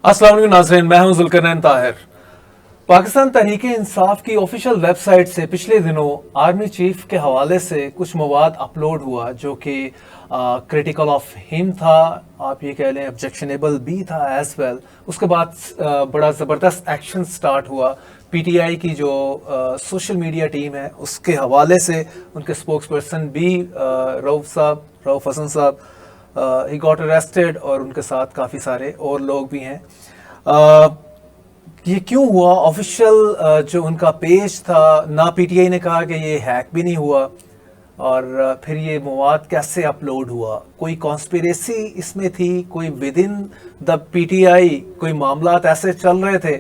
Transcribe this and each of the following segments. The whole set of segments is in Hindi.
अस्सलाम वालेकुम नाज़रीन, मैं हूं जुल्करनैन ताहिर। पाकिस्तान तहरीक-ए-इंसाफ की ऑफिशियल वेबसाइट से पिछले दिनों आर्मी चीफ के हवाले से कुछ मवाद अपलोड हुआ जो कि क्रिटिकल ऑफ हिम था, आप ये कह लें ऑब्जेक्शनेबल भी था एज वेल। उसके बाद बड़ा ज़बरदस्त एक्शन स्टार्ट हुआ। पीटीआई की जो सोशल मीडिया टीम है उसके हवाले से उनके स्पोक्स पर्सन भी रऊफ हसन साहब ही गॉट अरेस्टेड और उनके साथ काफ़ी सारे और लोग भी हैं। ये क्यों हुआ? ऑफिशियल जो उनका पेज था, ना पीटीआई ने कहा कि ये हैक भी नहीं हुआ, और फिर ये मवाद कैसे अपलोड हुआ? कोई कॉन्स्पिरेसी इसमें थी, कोई विद इन द पीटीआई कोई मामला ऐसे चल रहे थे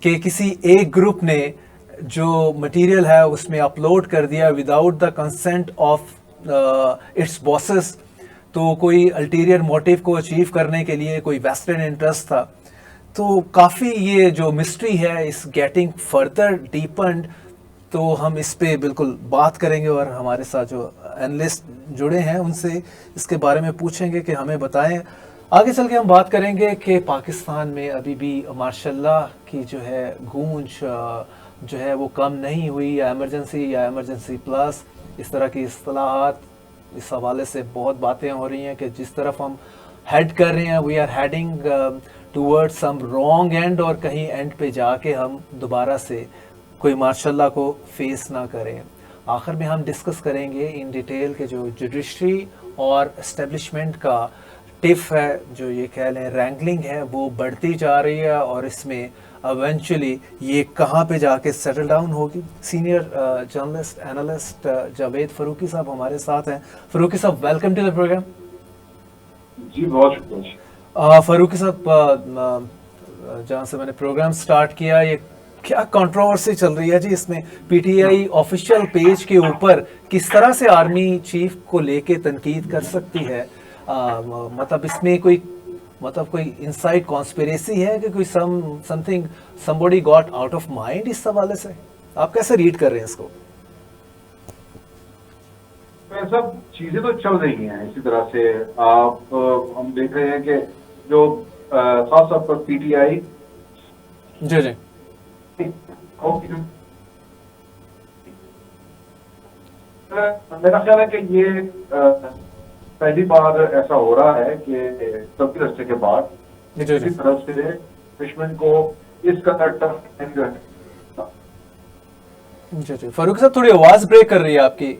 कि किसी एक ग्रुप ने जो मटेरियल है उसमें अपलोड कर दिया without the consent of its bosses. तो कोई अल्टीरियर मोटिव को अचीव करने के लिए कोई वेस्टर्न इंटरेस्ट था। तो काफ़ी ये जो मिस्ट्री है इस गेटिंग फर्दर डीपन्ड। तो हम इस पे बिल्कुल बात करेंगे और हमारे साथ जो एनालिस्ट जुड़े हैं उनसे इसके बारे में पूछेंगे कि हमें बताएं। आगे चल के हम बात करेंगे कि पाकिस्तान में अभी भी मार्शल्लाह की जो है गूंज जो है वो कम नहीं हुई, या इमरजेंसी प्लस, इस तरह की इस्तिलाहात, इस हवाले से बहुत बातें हो रही हैं कि जिस तरफ हम हेड कर रहे हैं we are heading towards some wrong end, और कहीं एंड पे जाके हम दोबारा से कोई मार्शल्लाह को फेस ना करें। आखिर में हम डिस्कस करेंगे इन डिटेल के जो जुडिशरी और एस्टेब्लिशमेंट का टिफ है, जो ये कह लें रैंगलिंग है, वो बढ़ती जा रही है और इसमें इवेंचुअली ये कहाँ पे जाके सेटल डाउन होगी। Senior journalist analyst Javed Farooqui साहब हमारे साथ हैं। फरूकी साहब, वेलकम टू द प्रोग्राम। जी बहुत शुक्रिया। फरूकी साहब, जहाँ से मैंने प्रोग्राम स्टार्ट किया, ये क्या कंट्रोवर्सी चल रही है जी इसमें? पीटीआई ऑफिशियल पेज के ऊपर किस तरह से आर्मी चीफ को लेके तनकीद कर सकती है? मतलब इसमें कोई इनसाइड कॉन्स्पिरेसी है कि कोई something somebody got out of mind? इस हवाले से आप कैसे रीड कर रहे हैं इसको? तो सब चीजें तो चल रही हैं इसी तरह से। आप हम देख रहे हैं कि जो खास तौर पर पीटीआई जी मेरा ख्याल है कि ये पहली बार ऐसा हो रहा है कि सबके रस्ते के बाद किसी तरफ से दुश्मन को इस कदर टफ जो है। जी फारूक साहब, थोड़ी आवाज ब्रेक कर रही है आपकी।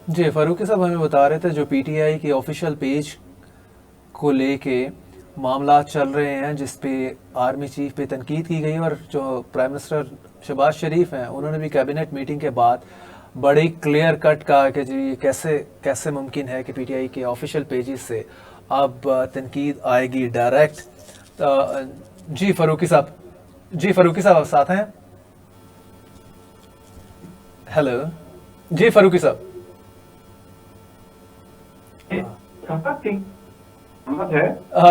जी फारूकी साहब हमें बता रहे थे जो पीटीआई के ऑफिशियल पेज को लेके मामला चल रहे हैं जिस पे आर्मी चीफ पे तनकीद की गई, और जो प्राइम मिनिस्टर शहबाज शरीफ हैं उन्होंने भी कैबिनेट मीटिंग के बाद बड़ी क्लियर कट कहा कि जी कैसे मुमकिन है कि पीटीआई के ऑफिशियल पेजेस से अब तनकीद आएगी डायरेक्ट। जी फारूकी साहब आप साथ हैं? हेलो जी फारूकी साहब।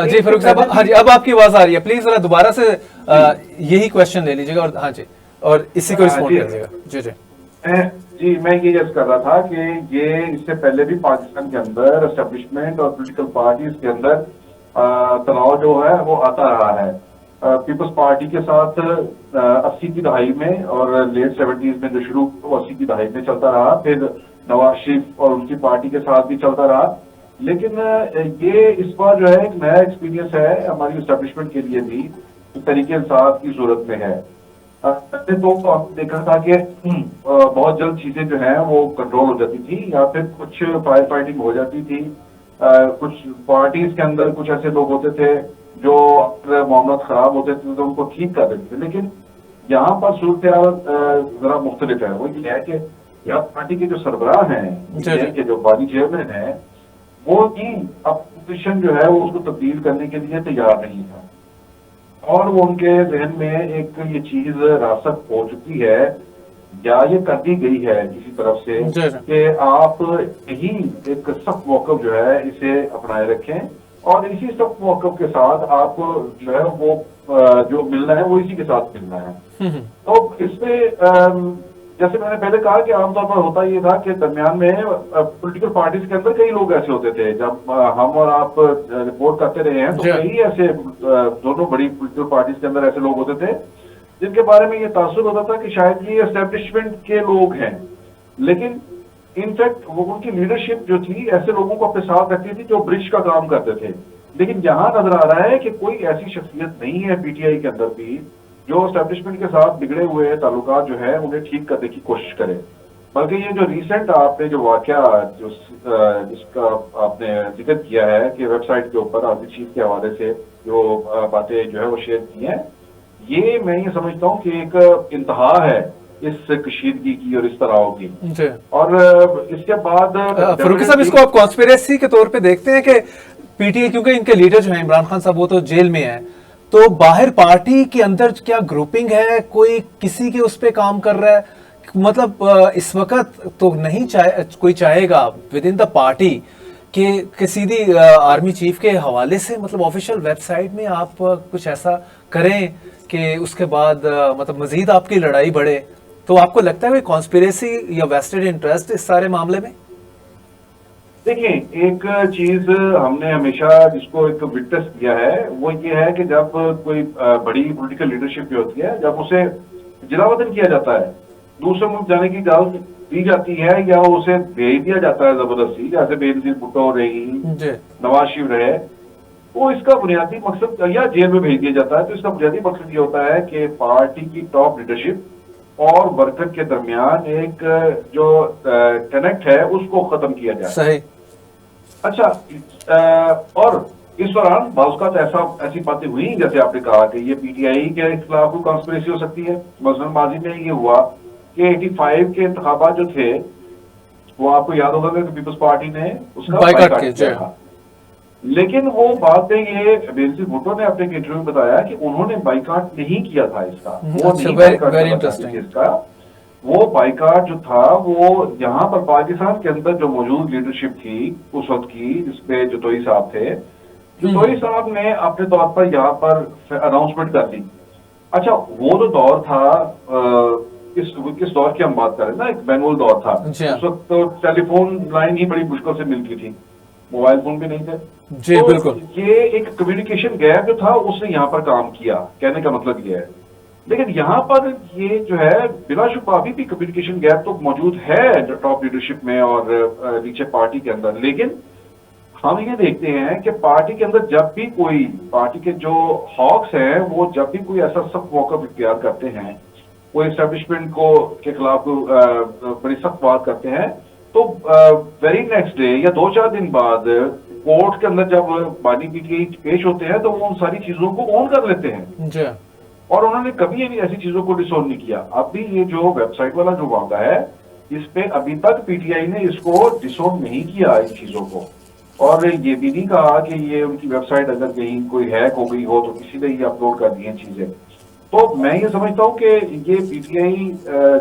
जी फारूक साहब, हाँ जी अब आपकी आवाज आ रही है। प्लीज जरा दोबारा से यही क्वेश्चन ले लीजिएगा, और हाँ जी, और इसी को रिस्पॉन्ड कर दीजिएगा। जी मैं ये जज कर रहा था कि ये इससे पहले भी पाकिस्तान के अंदर एस्टेब्लिशमेंट और पॉलिटिकल पार्टीज के अंदर तनाव जो है वो आता रहा है। पीपल्स पार्टी के साथ 80 की दहाई में और लेट 70s में जो शुरू 80 की दहाई में चलता रहा, फिर नवाज शरीफ और उनकी पार्टी के साथ भी चलता रहा। लेकिन ये इस बार जो है एक नया एक्सपीरियंस है हमारी एस्टेब्लिशमेंट के लिए भी, तरीके इंसाफ की सूरत में है। तो हमने देखा था कि बहुत जल्द चीजें जो हैं वो कंट्रोल हो जाती थी, या फिर कुछ फायर फाइटिंग हो जाती थी। कुछ पार्टीज के अंदर कुछ ऐसे लोग होते थे जो मामला खराब होते थे तो उनको ठीक कर देते थे। लेकिन यहाँ पर सूरत जरा मुख्तलिफ है। वो ये है कि यहाँ पार्टी के जो सरबराह हैं, के जो पार्टी चेयरमैन है, वो ही अपोजिशन जो है वो उसको तब्दील करने के लिए तैयार नहीं था, और वो उनके जहन में एक ये चीज रासख हो चुकी है या ये कर दी गई है किसी तरफ से कि आप यही एक सख्त मौक़िफ़ जो है इसे अपनाए रखें, और इसी सख्त मौक़िफ़ के साथ आप जो है वो जो मिलना है वो इसी के साथ मिलना है। तो इसमें जैसे मैंने पहले कहा कि आमतौर पर होता ये था कि दरमियान में पॉलिटिकल पार्टीज के अंदर कई लोग ऐसे होते थे। जब हम और आप रिपोर्ट करते रहे हैं तो जी। कई ऐसे दोनों बड़ी पॉलिटिकल पार्टीज के अंदर ऐसे लोग होते थे जिनके बारे में ये तासुर होता था कि शायद ये एस्टेब्लिशमेंट के लोग हैं, लेकिन इनफैक्ट वो उनकी लीडरशिप जो थी ऐसे लोगों को अपने साथ रखती थी जो ब्रिज का काम करते थे। लेकिन यहाँ नजर आ रहा है कि कोई ऐसी शख्सियत नहीं है पीटीआई के अंदर भी जो एस्टेब्लिशमेंट के साथ बिगड़े हुए ताल्लुकात जो है उन्हें ठीक करने की कोशिश करे। बल्कि ये जो रिसेंट आपने जो वाकया जो जिसका आपने जिक्र किया है कि वेबसाइट के ऊपर आर्मी चीफ के हवाले से जो बातें जो है वो शेयर की हैं, ये मैं ये समझता हूँ कि एक इंतहा है इस कशीदगी की और इस तरह की। जी। और इसके बाद फरूकी साहब, इसको आप कॉन्स्पिरेसी के तौर पे देखते हैं कि पीटीआई, क्योंकि इनके लीडर जो हैं इमरान खान साहब वो तो जेल में है, तो बाहर पार्टी के अंदर क्या ग्रुपिंग है, कोई किसी के उस पे काम कर रहा है? मतलब इस वक्त तो नहीं कोई चाहेगा विद इन द पार्टी कि सीधी आर्मी चीफ के हवाले से मतलब ऑफिशियल वेबसाइट में आप कुछ ऐसा करें कि उसके बाद मतलब मजीद आपकी लड़ाई बढ़े। तो आपको लगता है कोई कॉन्स्पिरेसी या वेस्टेड इंटरेस्ट इस सारे मामले में? देखिए, एक चीज हमने हमेशा जिसको एक विटनेस किया है वो ये है कि जब कोई बड़ी पॉलिटिकल लीडरशिप जो होती है, जब उसे जिलावतन किया जाता है, दूसरे मुल्क जाने की इजाजत दी जाती है या उसे भेज दिया जाता है जबरदस्ती, जैसे बेनजीर भुट्टो रही, नवाज शरीफ रहे, तो इसका बुनियादी मकसद, या जेल में भेज दिया जाता है, तो इसका बुनियादी मकसद ये होता है कि पार्टी की टॉप लीडरशिप और वर्कर के दरमियान एक जो कनेक्ट है उसको खत्म किया जाए। सही। अच्छा, और इस दौरान बाउस्कात ऐसी बातें हुई जैसे आपने कहा कि ये पीटीआई के खिलाफ कोई कॉन्स्पिरेसी हो सकती है। मसलन माजी में ये हुआ कि 85 के इंतखाबात जो थे वो आपको याद होगा कि पीपल्स पार्टी ने उसका बाइकआउट किया था। लेकिन वो बात है, ये बेनजीर भुट्टो ने अपने इंटरव्यू में बताया कि उन्होंने बाइकआउट नहीं किया था इसका। वो नहीं बाइकआउट इसका, वो बाइकआउट जो था वो यहाँ पर पाकिस्तान के अंदर जो मौजूद लीडरशिप थी उस वक्त की, जिसपे जतोई साहब थे, जतोई साहब ने अपने तौर पर यहाँ पर अनाउंसमेंट कर दी। अच्छा, वो जो दौर था, किस दौर की हम बात करें ना, एक मैनुअल दौर था। उस वक्त तो टेलीफोन लाइन ही बड़ी मुश्किल से मिलती थी, मोबाइल फोन भी नहीं थे। जी तो बिल्कुल। ये एक कम्युनिकेशन गैप जो था उसने यहाँ पर काम किया, कहने का मतलब ये है। लेकिन यहाँ पर ये जो है बिलाशुबा अभी भी कम्युनिकेशन गैप तो मौजूद है जो टॉप लीडरशिप में और नीचे पार्टी के अंदर। लेकिन हम ये देखते हैं कि पार्टी के अंदर जब भी कोई पार्टी के जो हॉक्स हैं वो जब भी कोई ऐसा सख्त मौका इख्तियार करते हैं, कोई एस्टेब्लिशमेंट को के खिलाफ बड़ी सख्त बात करते हैं, तो वेरी नेक्स्ट डे या 2-4 दिन बाद कोर्ट के अंदर जब बानी पीटीआई पेश होते हैं तो वो उन सारी चीजों को ऑन कर लेते हैं जी। और उन्होंने कभी ऐसी चीजों को डिसोन नहीं किया। अब भी ये जो वेबसाइट वाला जो मामला है, इस पे अभी तक पीटीआई ने इसको डिसोन नहीं किया इन चीजों को, और ये भी नहीं कहा कि ये उनकी वेबसाइट अगर कहीं कोई हैक हो गई हो तो किसी ने ये अपलोड कर दी है चीजें। तो मैं ये समझता हूँ कि ये पीटीआई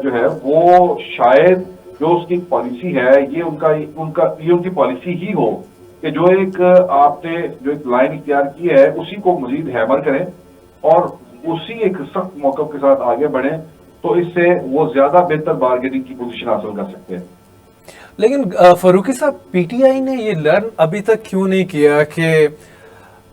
जो है वो शायद जो उसकी पॉलिसी है ये उनकी पॉलिसी ही हो कि जो एक आपने जो एक लाइन इख्तियार की है उसी को मजीद हैमर करें और उसी एक सख्त मौके के साथ आगे बढ़ें, तो इससे वो ज्यादा बेहतर बार्गेनिंग की पोजीशन हासिल कर सकते हैं। लेकिन फरूकी साहब, पीटीआई ने ये लर्न अभी तक क्यों नहीं किया कि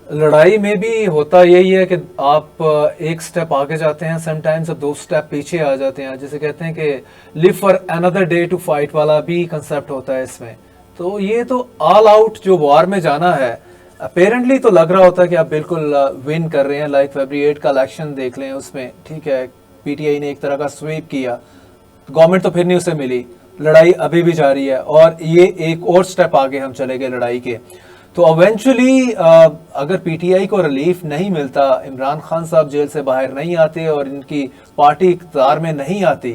लड़ाई में भी होता यही है कि आप एक स्टेप आगे जाते हैं समटाइम्स और 2 स्टेप पीछे आ जाते हैं, जैसे कहते हैं कि live for another day to fight वाला भी कंसेप्ट होता है इसमें। तो ये तो ऑल आउट जो वॉर में जाना है, अपेरेंटली तो लग रहा होता है कि आप बिल्कुल विन कर रहे हैं। लाइक फरवरी 8 का इलेक्शन देख लें, उसमें ठीक है पीटीआई ने एक तरह का स्वीप किया, गवर्नमेंट तो फिर नहीं उसे मिली, लड़ाई अभी भी जारी है और ये एक और स्टेप आगे हम चले गए लड़ाई के। तो इवेंचुअली अगर पीटीआई को रिलीफ नहीं मिलता, इमरान खान साहब जेल से बाहर नहीं आते और इनकी पार्टी इक़्तिदार में नहीं आती,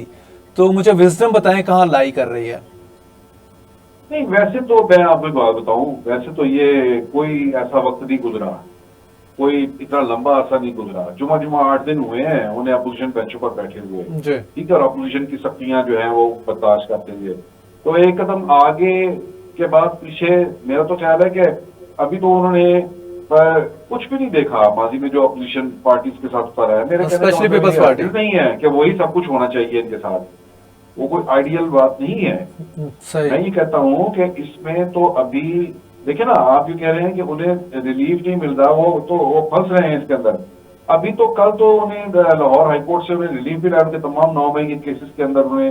तो मुझे विजडम बताएं कहाँ लाई कर रही है? नहीं, वैसे तो मैं आपको बात बताऊं, वैसे तो ये कोई ऐसा वक्त नहीं गुजरा, कोई इतना लंबा अरसा नहीं गुजरा। जुमा 8 दिन हुए हैं उन्हें अपोजिशन बेंचों पर बैठे हुए, ठीक है, और अपोजिशन की सख्तियां जो हैं वो बर्दाश्त करते हुए। तो एक कदम आगे के बाद पीछे, मेरा तो ख्याल है कि अभी तो उन्होंने कुछ भी नहीं देखा माजी में जो अपोजिशन पार्टीज के साथ कर रहा है। मेरे स्पेशली पीपल्स पार्टी नहीं है कि वही सब कुछ होना चाहिए इनके साथ। वो कोई आइडियल बात नहीं है। मैं सही। ये कहता हूँ कि इसमें तो अभी देखिए ना, आप जो कह रहे हैं कि उन्हें रिलीफ नहीं मिल रहा, वो फंस रहे हैं इसके अंदर। अभी तो कल तो उन्हें लाहौर हाईकोर्ट से उन्हें रिलीफ भी उनके तमाम 9 मई के केसेस के अंदर उन्हें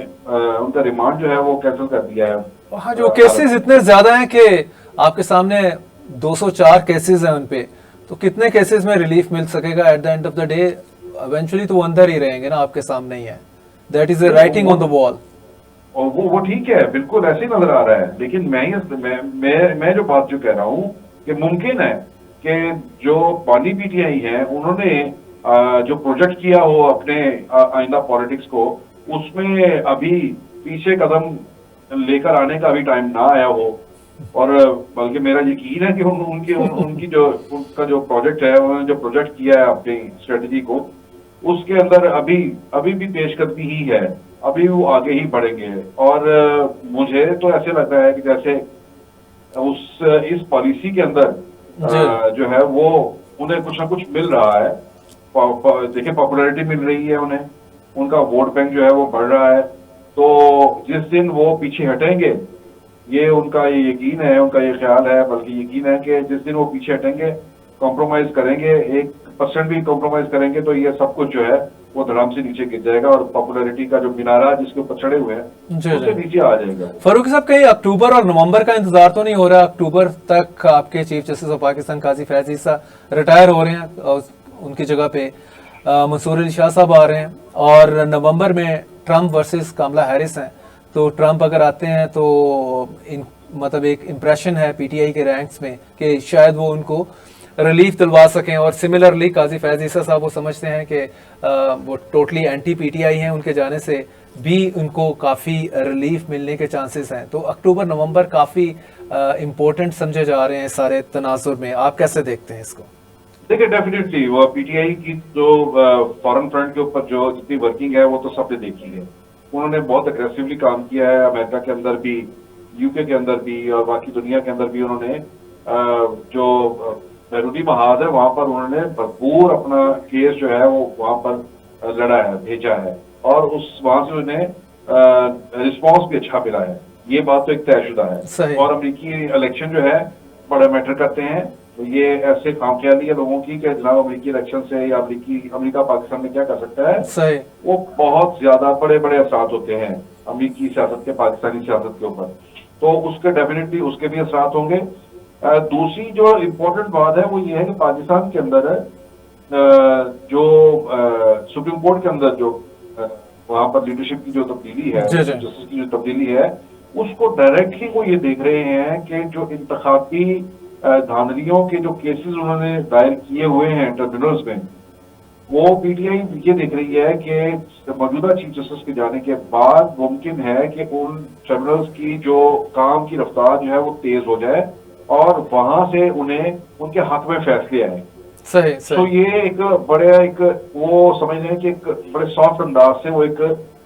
उनका रिमांड जो है वो कैंसिल कर दिया है वहाँ जो अदालत केसेस ने। इतने ज्यादा हैं कि आपके सामने 204 केसेस हैं उनपे, तो कितने केसेस में रिलीफ मिल सकेगा at the end of the day? Eventually तो वो अंदर ही रहेंगे ना, आपके सामने ही है। That is a writing on the wall. और वो ठीक है, बिल्कुल ऐसे ही नजर आ रहा है। लेकिन मैं जो बात जो कह रहा हूँ कि मुमकिन है कि जो बानी पीटीआई है उन्होंने जो प्रोजेक्ट किया हो अपने आइंदा पॉलिटिक्स को, उसमें अभी पीछे कदम लेकर आने का अभी टाइम ना आया हो। और बल्कि मेरा यकीन है कि उनकी जो उनका जो प्रोजेक्ट है, उन्होंने जो प्रोजेक्ट किया है अपनी स्ट्रेटजी को, उसके अंदर अभी अभी भी पेशकदमी ही है, अभी वो आगे ही बढ़ेंगे। और मुझे तो ऐसे लग रहा है कि जैसे इस पॉलिसी के अंदर जो है वो उन्हें कुछ ना कुछ मिल रहा है। देखिए, पॉपुलैरिटी मिल रही है उन्हें, उनका वोट बैंक जो है वो बढ़ रहा है। तो जिस दिन वो पीछे हटेंगे, ये उनका ये यकीन है, उनका ये ख्याल है, बल्कि यकीन है कि जिस दिन वो पीछे हटेंगे, कॉम्प्रोमाइज करेंगे, 1% भी कॉम्प्रोमाइज करेंगे, तो ये सब कुछ जो है वो धड़ाम से नीचे गिर जाएगा और पॉपुलैरिटी का जो मीनारा जिसके ऊपर चढ़े हुए हैं उससे नीचे आ जाएगा। फारूक साहब, कहीं अक्टूबर और नवंबर का इंतजार तो नहीं हो रहा? अक्टूबर तक आपके chief justice of Pakistan Qazi Faez Isa retire हो रहे हैं और उनकी जगह पे मंसूर अली शाह साहब आ रहे हैं, और नवंबर में ट्रंप वर्सेस कमला हैरिस हैं। तो ट्रंप अगर आते हैं तो मतलब एक इम्प्रेशन है पीटीआई के रैंक्स में कि शायद वो उनको रिलीफ दिलवा सकें। और सिमिलरली काजी फैज ईसा साहब वो समझते हैं कि वो टोटली एंटी पीटीआई हैं, उनके जाने से भी उनको काफ़ी रिलीफ मिलने के चांसेस हैं। तो अक्टूबर नवंबर काफ़ी इम्पोर्टेंट समझे जा रहे हैं सारे तनाजुर में। आप कैसे देखते हैं इसको? देखिए, डेफिनेटली वो पीटीआई की जो फॉरेन फ्रंट के ऊपर जो जितनी वर्किंग है वो तो सबने देखी है। उन्होंने बहुत अग्रेसिवली काम किया है, अमेरिका के अंदर भी, यूके के अंदर भी और बाकी दुनिया के अंदर भी। उन्होंने जो बैरूनी महाज है वहां पर उन्होंने भरपूर अपना केस जो है वो वहां पर लड़ा है, भेजा है, और वहां से उन्हें रिस्पॉन्स भी अच्छा मिला है। ये बात तो एक तयशुदा है। और अमेरिकी इलेक्शन जो है बड़ा मैटर करते हैं। तो ये ऐसे खामख्याली है लोगों की कि जनाब अमेरिकी इलेक्शन से या अमेरिका पाकिस्तान में क्या कर सकता है, सही, वो बहुत ज्यादा बड़े बड़े असरात होते हैं अमेरिकी सियासत के पाकिस्तानी सियासत के ऊपर। तो उसके डेफिनेटली उसके भी असरात होंगे। दूसरी जो इम्पोर्टेंट बात है वो ये है कि पाकिस्तान के अंदर जो सुप्रीम कोर्ट के अंदर जो वहां पर लीडरशिप की जो तब्दीली है, जस्टिस की जो तब्दीली है, उसको डायरेक्टली वो ये देख रहे हैं कि जो इंतखाबी धांधलियों के जो केसेस उन्होंने दायर किए हुए हैं ट्रिब्यूनल्स में, वो पीटीआई ये देख रही है कि मौजूदा चीफ जस्टिस के जाने के बाद मुमकिन है कि उन ट्रिब्यूनल्स की जो काम की रफ्तार जो है वो तेज हो जाए और वहां से उन्हें उनके हक में फैसले आए। सही। तो ये एक वो समझ रहे हैं कि एक बड़े सॉफ्ट अंदाज से वो एक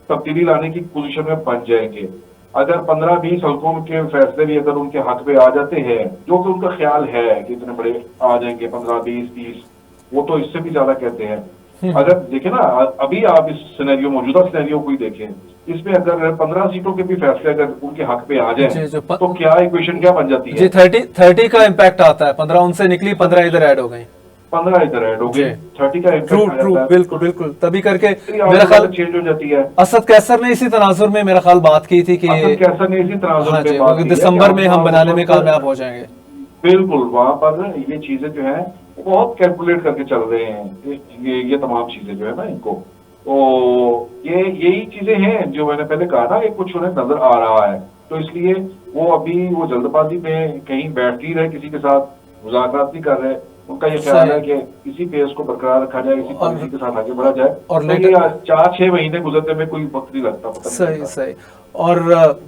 तब्दीली लाने की पोजीशन में बन जाएंगे। अगर 15-20 हल्कों के फैसले भी अगर उनके हक में आ जाते हैं, जो कि उनका ख्याल है कि इतने बड़े आ जाएंगे 15-20-30, वो तो इससे भी ज्यादा कहते हैं। अगर देखें ना, अभी आप इस सिनेरियो मौजूदा सिनेरियो को ही देखें, इसमें अगर 15 सीटों के भी फैसले अगर उनके हक पे आ जाए तो क्या इक्वेशन क्या बन जाती है? जी, 30 का इम्पैक्ट आता है। 15 उनसे निकली, 15 इधर ऐड हो गई, 15 इधर ऐड हो गई, 30 का इम्पैक्ट। बिल्कुल तभी करके मेरा ख्याल चेंज हो जाती है। असद कैसर ने इसी तनाजुर में मेरा ख्याल बात की थी कि कैसर ने इसी तनाजुर में बात की दिसंबर में हम बनाने में कामयाब हो जाएंगे। बिल्कुल, वहां पर ये चीजें जो है बहुत कैलकुलेट करके चल रहे हैं, ये तमाम चीजें जो है ना इनको। तो यही चीजें हैं जो मैंने पहले कहा था कि कुछ उन्हें नजर आ रहा है। तो इसलिए वो अभी वो जल्दबाजी में कहीं बैठ नहीं रहे, किसी के साथ मुज़ाकरात नहीं कर रहे। उनका ये ख्याल है कि इसी पेस को बरकरार रखा जाए, इसी पॉलिसी के साथ आगे बढ़ा जाए। और तो 4-6 महीने गुजरने में कोई वक्त नहीं लगता। सही। और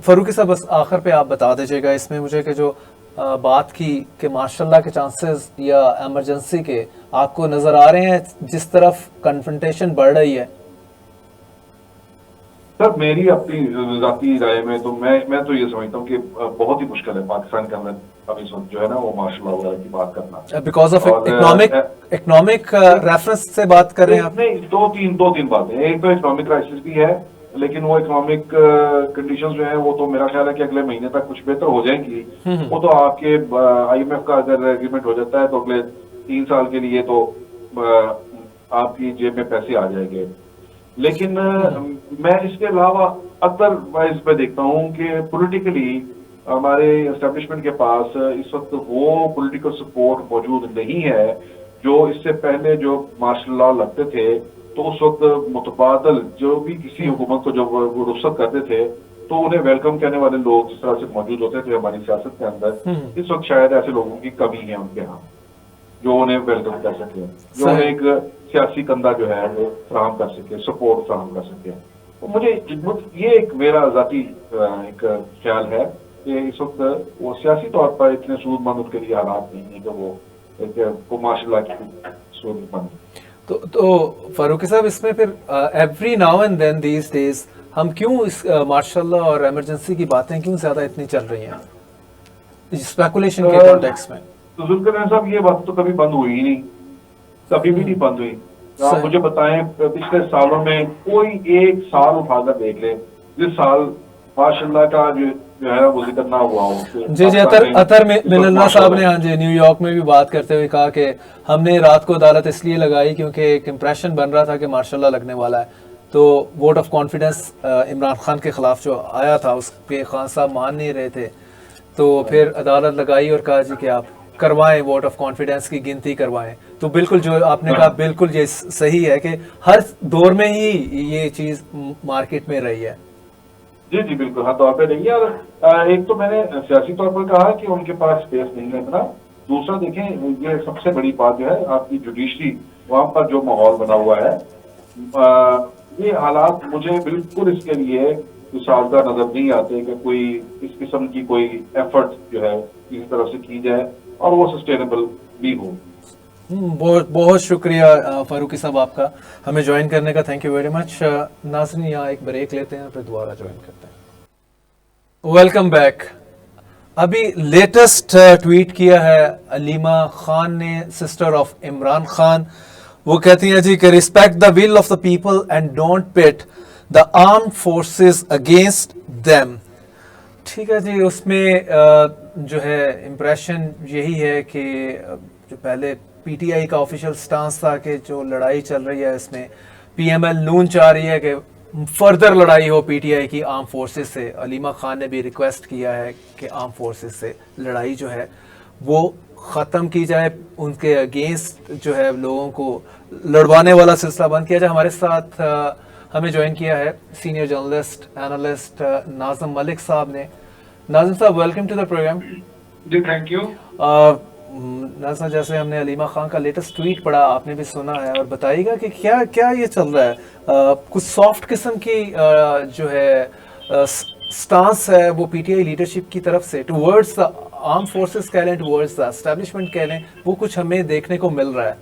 फरूकी साहब, बस आखिर पे आप बता दीजिएगा इसमें मुझे कि जो बात की कि माशाल्लाह के चांसेस या इमरजेंसी के आपको नजर आ रहे हैं जिस तरफ कन्फ्रंटेशन बढ़ रही है? सर, मेरी अपनी जाती राय में तो मैं तो ये समझता हूँ कि बहुत ही मुश्किल है पाकिस्तान के अंदर अभी जो है ना वो माशाल्लाह वगैरह की बात करना। बिकॉज ऑफ इकोनॉमिक रेफरेंस से बात कर रहे हैं आप? नहीं, दो तीन बातें। एक तो इकोनॉमिक क्राइसिस भी है, लेकिन वो इकोनॉमिक कंडीशंस जो है वो तो मेरा ख्याल है कि अगले महीने तक कुछ बेहतर हो जाएंगी। वो तो आपके IMF का अगर एग्रीमेंट हो जाता है तो अगले 3 साल के लिए तो आपकी जेब में पैसे आ जाएंगे। लेकिन मैं इसके अलावा अदर वाइज मैं देखता हूँ कि पॉलिटिकली हमारे एस्टेब्लिशमेंट के पास इस वक्त वो पॉलिटिकल सपोर्ट मौजूद नहीं है जो इससे पहले जो मार्शल लॉ लगते थे तो उस वक्त मुतबादल जो भी किसी हुकूमत को जब वो रुखसत करते थे तो उन्हें वेलकम कहने वाले लोग जिस तरह से मौजूद होते थे हमारी सियासत के अंदर, इस वक्त शायद ऐसे लोगों की कमी है उनके यहाँ जो उन्हें वेलकम कर सके, जो उन्हें एक सियासी कंधा जो है वो फ्राहम कर सके, सपोर्ट फ्राहम कर सके। तो मुझे ये एक मेरा जाती एक ख्याल है कि इस वक्त वो सियासी तौर पर इतने सूदमंद उनके लिए हालात नहीं है कि वो माशाल्लाह की सूदमंद। तो फारूकी साहब इसमें फिर every now and then these days हम क्यों इस मार्शल और इमरजेंसी की बातें क्यों ज्यादा इतनी चल रही हैं स्पेकुलेशन के कॉन्टेक्स्ट में? तो जुल्फिकार साहब ये बात तो कभी बंद हुई ही नहीं, कभी भी नहीं बंद हुई। आप मुझे बताएं पिछले सालों में कोई एक साल उठाकर देख ले जिस साल माशाल्लाह का जो है वो जिक्र ना हुआ हो। जी जी, अतर मिनल्ला साहब ने हाँ जी न्यूयॉर्क में भी बात करते हुए कहा कि हमने रात को अदालत इसलिए लगाई क्योंकि एक इम्प्रेशन बन रहा था कि मार्शल लगने वाला है, तो vote of confidence Imran Khan के खिलाफ जो आया था उसके खान साहब मान नहीं रहे थे, तो फिर अदालत लगाई और कहा जी कि आप करवाएं वोट ऑफ कॉन्फिडेंस की गिनती करवाएं। तो बिल्कुल जो आपने कहा बिल्कुल ये सही है कि हर दौर में ही ये चीज मार्केट में रही है। जी जी बिल्कुल हर तौर पे नहीं है। और एक तो मैंने सियासी तौर पर कहा कि उनके पास स्पेस नहीं है इतना। दूसरा देखें ये सबसे बड़ी बात जो है आपकी जुडिशरी वहां पर जो माहौल बना हुआ है, ये हालात मुझे बिल्कुल इसके लिए साजगार नजर नहीं आते कि कोई इस किस्म की कोई एफर्ट जो है किसी तरफ से की जाए और वो सस्टेनेबल भी हो। बहुत बहुत शुक्रिया फारूकी साहब आपका हमें ज्वाइन करने का, थैंक यू वेरी मच। नाज़रीन यहाँ एक ब्रेक लेते हैं फिर दोबारा ज्वाइन करते हैं। Welcome back. अभी लेटेस्ट ट्वीट किया है अलीमा खान ने, सिस्टर ऑफ इमरान खान। वो कहती हैं जी कि respect the will of the people and don't pit the armed forces against them. ठीक है जी, उसमें जो है इम्प्रेशन यही है कि जो पहले पीटीआई का ऑफिशियल स्टांस था कि जो लड़ाई चल रही है इसमें पीएमएल नून चाह रही है कि फर्दर लड़ाई हो पीटीआई की आर्म फोर्सेस से। अलीमा खान ने भी रिक्वेस्ट किया है कि आर्म फोर्सेस से लड़ाई जो है वो ख़त्म की जाए, उनके अगेंस्ट जो है लोगों को लड़वाने वाला सिलसिला बंद किया जाए। हमारे साथ हमें ज्वाइन किया है senior journalist analyst Nazim Malik साहब ने। नाज़िम साहब वेलकम टू द प्रोग्राम। जी थैंक यू। नाज़िम, जैसे हमने अलीमा खान का लेटेस्ट ट्वीट पढ़ा, आपने भी सुना है, और बताइएगा कि क्या क्या ये चल रहा है। कुछ सॉफ्ट किस्म की जो है स्टांस है वो पीटीआई लीडरशिप की तरफ से टुवर्ड्स द आर्म फोर्सेस कह लें, टुवर्ड्स द एस्टेब्लिशमेंट कह लें, वो कुछ हमें देखने को मिल रहा है,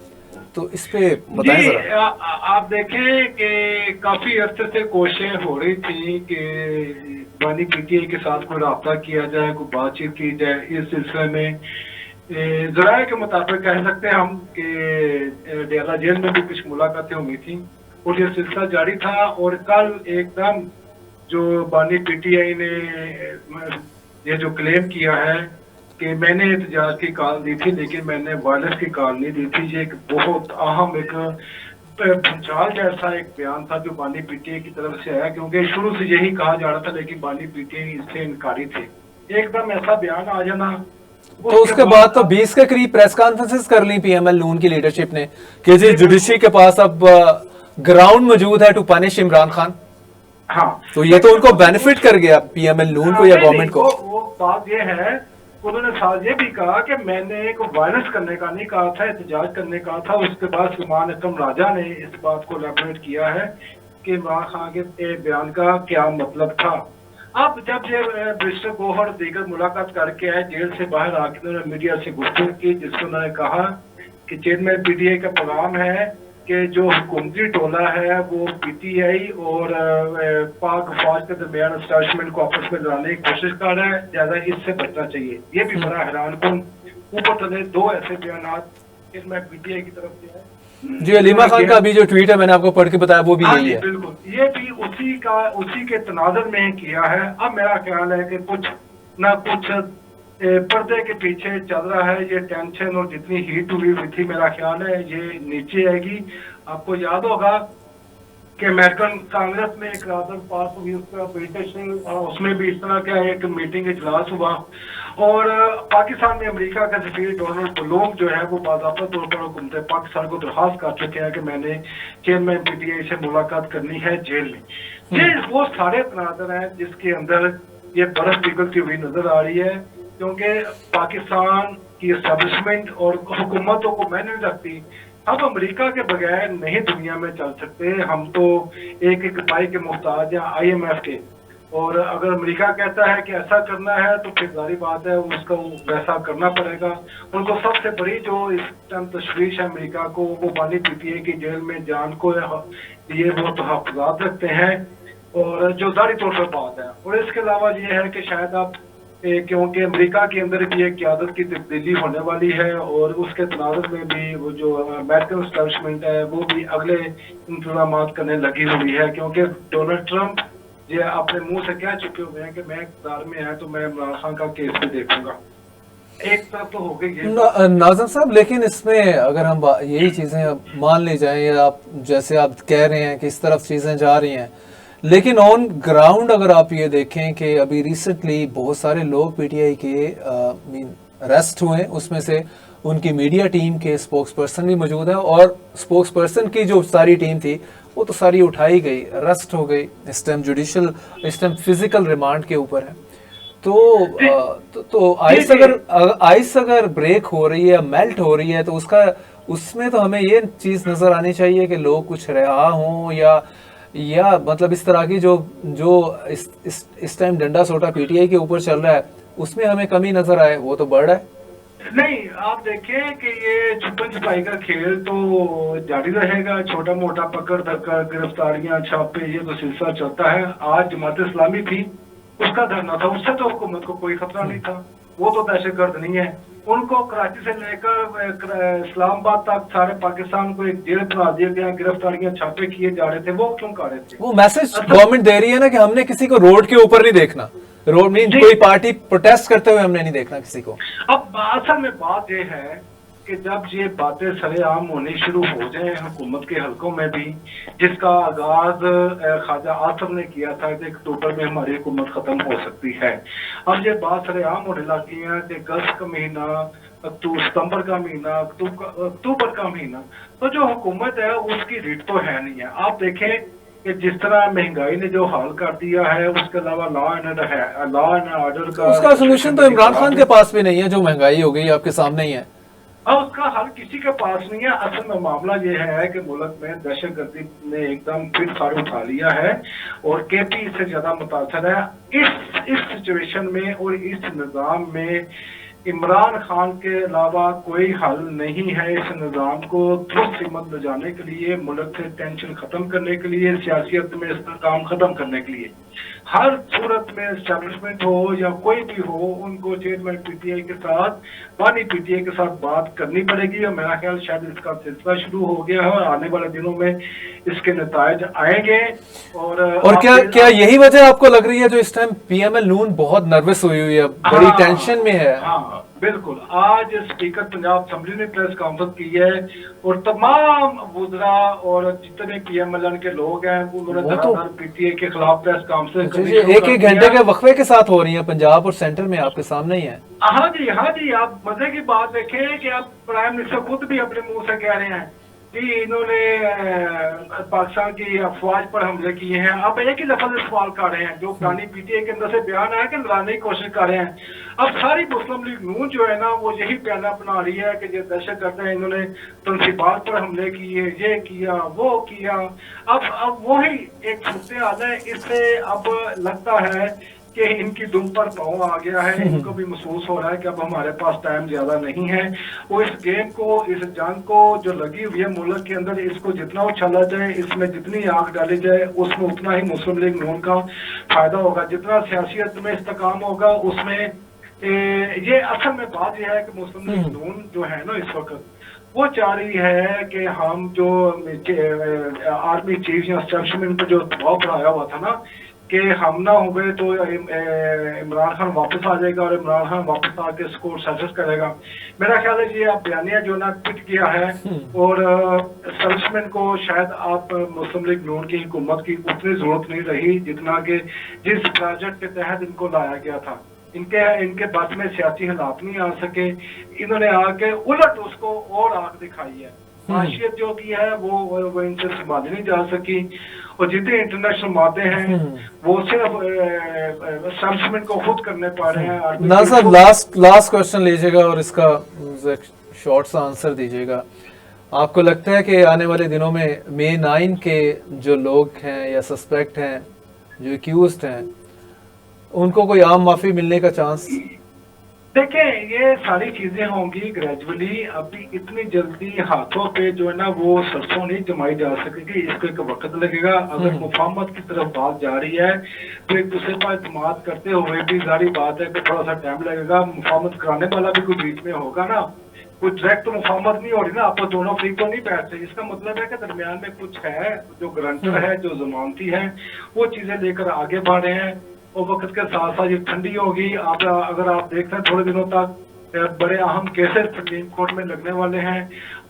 तो इस पे बताएं जरा। आप देखें कि काफी अर्से से कोशिशें हो रही थी कि बानी पीटीआई के साथ कोई रब्ता किया जाए, कोई बातचीत की जाए। इस सिलसिले में जराये के मुताबिक कह सकते हैं हम कि डेरा जेल में भी कुछ मुलाकातें हुई थी और ये सिलसिला जारी था। और कल एकदम जो बानी पीटीआई ने ये जो क्लेम किया है कि मैंने एहतजाज की कॉल दी थी लेकिन मैंने वायलेंस की कॉल नहीं दी थी, ये एक बहुत अहम एक भूचाल जैसा एक बयान था जो बानी पीटीआई की तरफ से आया, क्योंकि शुरू से यही कहा जा रहा था लेकिन बानी पीटीआई इससे इनकारी थे। एकदम ऐसा बयान आ जाना, तो उसके बाद तो 20 के करीब प्रेस कॉन्फ्रेंसेस कर ली पीएमएल नून की लीडरशिप ने कि जी जुडिशरी के पास अब ग्राउंड मौजूद है टू पनिश इमरान खान। हाँ, तो ये तो उनको बेनिफिट कर गया पीएमएल नून को या गवर्नमेंट को। वो बात ये है, उन्होंने साथ ये भी कहा कि मैंने एक वायलेंस करने का नहीं कहा था, एहतजाज करने का था। उसके बाद सुमान अकरम राजा ने इस बात को एलैबोरेट किया है कि इमरान खान के बयान का क्या मतलब था। अब जब ये मिस्टर गोहर दीगर मुलाकात करके आए, जेल से बाहर आके उन्होंने मीडिया से गुफ्तगू की जिसमें उन्होंने कहा कि चेयरमैन पीटीआई का पैगाम है कि जो हुकूमती टोला है वो पीटीआई और पाक फौज के दरमियान एस्टैब्लिशमेंट को आपस में लड़ाने की कोशिश कर रहा है, ज्यादा इससे बचना चाहिए। ये भी बड़ा हैरान कन ऊपर तले दो ऐसे बयान इसमें पीटीआई की तरफ से है। जी, अलीमा खान का अभी जो ट्वीट है मैंने आपको पढ़ के बताया वो भी यही है। बिल्कुल, ये भी उसी के तनाज़ुर में किया है। अब मेरा ख्याल है कि कुछ ना कुछ पर्दे के पीछे चल रहा है। ये टेंशन और जितनी हीट हुई थी, मेरा ख्याल है ये नीचे आएगी। आपको याद होगा कि अमेरिकन कांग्रेस में एक रादर पास हुई, उसका पिटिशन, उसमें भी इस तरह का एक मीटिंग इजलास हुआ और पाकिस्तान में अमेरिका का सफीर डोनाल्ड ब्लूम जो है वो बाज़ाब्ता तौर पर हुकूमत पाकिस्तान को दरख्वास्त कर चुके हैं कि मैंने चेयरमैन पीटीआई से मुलाकात करनी है जेल में। ये वो सारे तनाज़ुर हैं जिसके अंदर ये बर्फ पिघलती हुई नजर आ रही है, क्योंकि पाकिस्तान की एस्टेब्लिशमेंट और हुकूमतों को मैंने नहीं रखती। हम अमेरिका के बगैर नहीं दुनिया में चल सकते। हम तो एक एक पाई के मोहताज हैं IMF के, और अगर अमेरिका कहता है कि ऐसा करना है तो फिर जारी बात है उसको वैसा करना पड़ेगा। उनको सबसे बड़ी जो इस टाइम तशवीश है अमेरिका को, वो बानी पीटीआई की जेल में जान को ये वो तहफ़्फ़ुज़ात रखते हैं, और जो जारी तौर पर बात है। और इसके अलावा ये है कि शायद आप क्योंकि अमेरिका के अंदर भी एक क़यादत की तब्दीली होने वाली है, और उसके तनाज़ुर में भी वो जो अमेरिकन एस्टेब्लिशमेंट है वो भी अगले इंतज़ाम करने लगी हुई है, क्योंकि डोनाल्ड ट्रंप ये अपने मुंह से कह चुके हुए हैं कि मैं इक़्तिदार में आया तो मैं इमरान खान का केस भी देखूंगा। एक तरफ तो हो गई नाज़िम साहब, लेकिन इसमें अगर हम यही चीज़ें मान ली जाएं, या आप जैसे आप कह रहे हैं कि इस तरफ चीज़ें जा रही हैं, लेकिन ऑन ग्राउंड अगर आप ये देखें कि अभी रिसेंटली बहुत सारे लोग पीटीआई के अरेस्ट हुए, उसमें से उनकी मीडिया टीम के स्पोक्स पर्सन भी मौजूद है, और स्पोक्स पर्सन की जो सारी टीम थी वो तो सारी उठाई गई, अरेस्ट हो गई। इस टाइम जुडिशल, इस टाइम फिजिकल रिमांड के ऊपर है। तो आइस अगर ब्रेक हो रही है, मेल्ट हो रही है, तो उसमें तो हमें ये चीज़ नज़र आनी चाहिए कि लोग कुछ रहा हों, या मतलब इस तरह की जो इस टाइम डंडा सोटा पीटीआई के ऊपर चल रहा है उसमें हमें कमी नजर आए, वो तो बढ़ है। नहीं, आप देखें कि ये छुपन छुपाई का खेल तो जारी रहेगा। छोटा मोटा पकड़ धक्का, गिरफ्तारियां, छापे, ये तो सिलसिला चलता है। आज जमात इस्लामी थी, उसका धरना था, उससे तो हुकूमत को कोई खतरा नहीं था। वो तो दहशतगर्द नहीं है। उनको कराची से लेकर इस्लामाबाद तक सारे पाकिस्तान को एक जेल बना दिया गया, गिरफ्तारियां, छापे किए जा रहे थे। वो क्यों कर रहे थे? वो मैसेज गवर्नमेंट दे रही है ना कि हमने किसी को रोड के ऊपर नहीं देखना, रोड में कोई पार्टी प्रोटेस्ट करते हुए हमने नहीं देखना किसी को। अब असल में बात यह है कि जब ये बातें सरेआम होनी शुरू हो जाए हुकूमत के हलकों में भी, जिसका आगाज ख्वाजा आसफ ने किया था कि अक्टूबर में हमारी हुकूमत खत्म हो सकती है, अब ये बात सरेआम होने लगी है कि अगस्त का महीना, सितंबर का महीना, अक्टूबर का महीना, तो जो हुकूमत है उसकी रीट तो है नहीं है। आप देखें कि जिस तरह महंगाई ने जो हाल कर दिया है, उसके अलावा लॉ एंड ऑर्डर का उसका सोल्यूशन तो इमरान खान के पास भी नहीं है। जो महंगाई हो गई आपके सामने ही है, अब उसका हल किसी के पास नहीं है। असल में मामला ये है कि मुल्क में दहशतगर्दी ने एकदम फिर सर उठा लिया है, और केपी इससे ज्यादा मुतासर है। इस सिचुएशन में और इस निज़ाम में इमरान खान के अलावा कोई हल नहीं है। इस निज़ाम को दुरुस्त सिमत ले जाने के लिए, मुल्क से टेंशन खत्म करने के लिए, सियासत में इसका काम खत्म करने के लिए, हर सूरत में एस्टेब्लिशमेंट हो या कोई भी हो, उनको चेयरमैन पीटीआई के साथ, बानी पीटीआई के साथ बात करनी पड़ेगी। और मेरा ख्याल शायद इसका सिलसिला शुरू हो गया है और आने वाले दिनों में इसके नतायज आएंगे। और क्या यही वजह आपको लग रही है जो इस टाइम पीएमएल नून बहुत नर्वस हुई है, बड़ी टेंशन में है? हाँ बिल्कुल। आज स्पीकर पंजाब असेंबली ने प्रेस कॉन्फ्रेंस की है, और तमाम वुज़रा और जितने पीएमएल के लोग हैं उन्होंने धड़ाधड़ पीटीआई के खिलाफ प्रेस कॉन्फ्रेंस एक घंटे के वक्फे के साथ हो रही है पंजाब और सेंटर में, आपके सामने ही है। हाँ जी। आप मजे की बात देखें कि आप प्राइम मिनिस्टर खुद भी अपने मुंह से कह रहे हैं कि इन्होंने पाकिस्तान की अफवाज पर हमले किए हैं। आप एक ही लफ्ज इस्तेमाल कर रहे हैं, जो पुरानी पीटीआई के अंदर से बयान आया कि लड़ाने की कोशिश कर रहे हैं। अब सारी मुस्लिम लीग नून जो है ना, वो यही बयान बना रही है कि ये दहशतगर्द हैं, इन्होंने तनसीबात पर हमले किए, ये किया, वो किया। अब वही एक सूरत हाल है। इससे अब लगता है कि इनकी दुम पर पाँव आ गया है। इनको भी महसूस हो रहा है कि अब हमारे पास टाइम ज्यादा नहीं है। वो इस गेम को, इस जंग को जो लगी हुई है मुल्क के अंदर, इसको जितना उछाला जाए, इसमें जितनी आग डाली जाए, उसमें उतना ही मुस्लिम लीग नून का फायदा होगा। जितना सियासत में इस्तेकाम होगा उसमें ये असल में बात यह है कि मुस्लिम लीग नून जो है ना इस वक्त, वो चाह रही है कि हम जो आर्मी चीफ या एस्टेब्लिशमेंट पर जो दबाव बनाया हुआ था ना कि हम ना हो गए तो इमरान खान वापस आ जाएगा और इमरान खान वापस आके इसको सक्सेस करेगा। मेरा ख्याल है ये आप बयानिया जो ना पिट किया है और एस्टेब्लिशमेंट को शायद आप मुस्लिम लीग नून की हुकूमत की उतनी जरूरत नहीं रही जितना कि जिस प्रोजेक्ट के तहत इनको लाया गया था। इनके बस में सियासी हालात नहीं आ सके, इन्होंने आके उलट उसको और आग दिखाई है। माशियत जो की है वो इनसे संभाली नहीं जा सकी और जितने इंटरनेशनल मादे हैं वो सिर्फ एस्टेब्लिशमेंट को खुद करने पा रहे हैं। ना सर, लास्ट क्वेश्चन लीजिएगा और इसका शॉर्ट सा आंसर दीजिएगा। आपको लगता है कि आने वाले दिनों में May 9 के जो लोग हैं या सस्पेक्ट हैं, जो एक्यूज्ड हैं, उनको कोई आम माफी मिलने का चांस? देखें, ये सारी चीजें होंगी ग्रेजुअली, अभी इतनी जल्दी हाथों पे जो है ना वो सरसों नहीं जमाई जा सकेगी, इसको एक वक्त लगेगा। अगर मुफाहमत की तरफ बात जा रही है तो एक दूसरे पर इत्मीनान करते हुए भी जारी बात है कि थोड़ा सा टाइम लगेगा। मुफाहमत कराने वाला भी कोई बीच में होगा ना, कुछ डायरेक्ट तो मुफाहमत नहीं हो रही ना, आप दोनों फ्री तो नहीं बैठते। इसका मतलब है कि दरमियान में कुछ है, जो गारंटर है, जो जमानती है, वो चीजें लेकर आगे बढ़ रहे हैं और वक्त के साथ साथ ये ठंडी होगी। आप अगर आप देखते हैं थोड़े दिनों तक बड़े अहम केसेस सुप्रीम कोर्ट में लगने वाले हैं